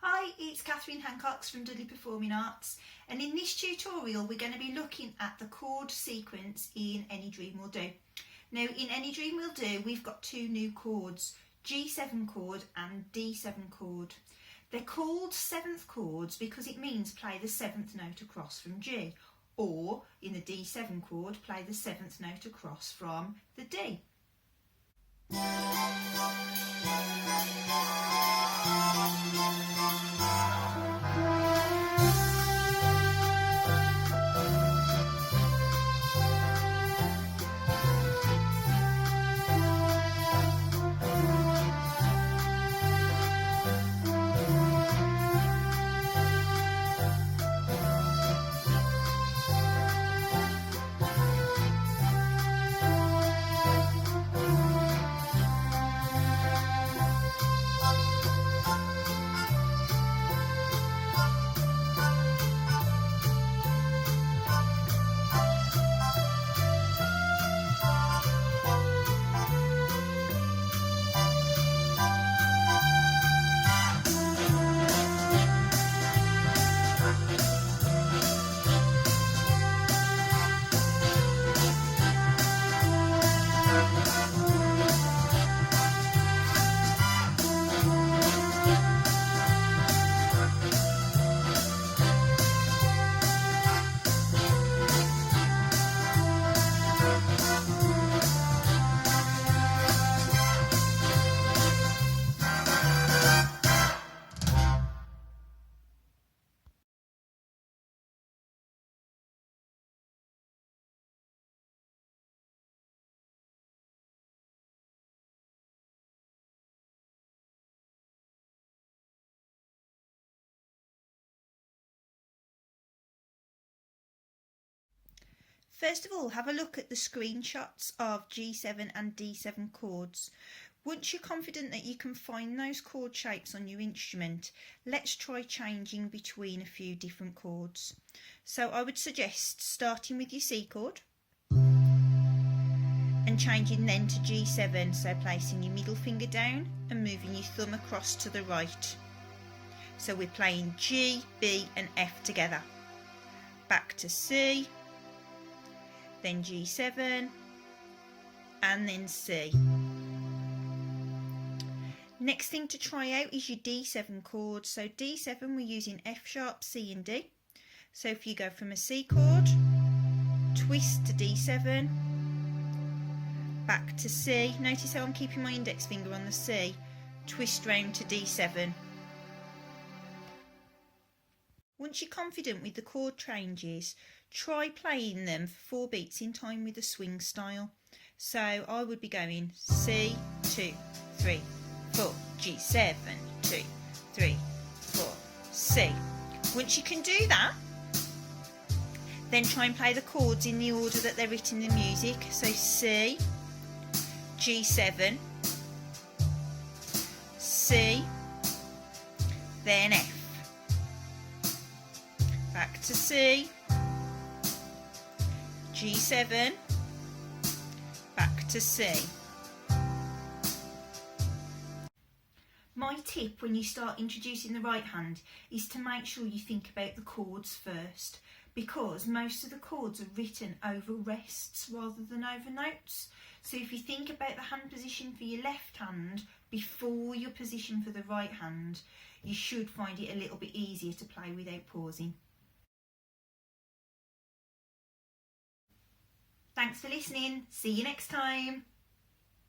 Hi, it's Catherine Hancox from Dudley Performing Arts, and in this tutorial we're going to be looking at the chord sequence in Any Dream Will Do. Now in Any Dream Will Do we've got two new chords, G7 chord and D7 chord. They're called seventh chords because it means play the seventh note across from G, or in the D7 chord play the seventh note across from the D. First of all, have a look at the screenshots of G7 and D7 chords. Once you're confident that you can find those chord shapes on your instrument, let's try changing between a few different chords. So I would suggest starting with your C chord and changing then to G7, so placing your middle finger down and moving your thumb across to the right. So we're playing G, B and F together. Back to C, then G7 and then C. Next thing to try out is your D7 chord. So D7 we're using F sharp, C and D. So if you go from a C chord, twist to D7, back to C. Notice how I'm keeping my index finger on the C, twist round to D7. Once you're confident with the chord changes, try playing them for 4 beats in time with a swing style. So I would be going C, 2, 3, 4, G7, 2, 3, 4, C. Once you can do that, then try and play the chords in the order that they're written in the music. So C, G7, C, then F. Back to C, G7, back to C. My tip when you start introducing the right hand is to make sure you think about the chords first, because most of the chords are written over rests rather than over notes. So if you think about the hand position for your left hand before your position for the right hand, you should find it a little bit easier to play without pausing. Thanks for listening. See you next time.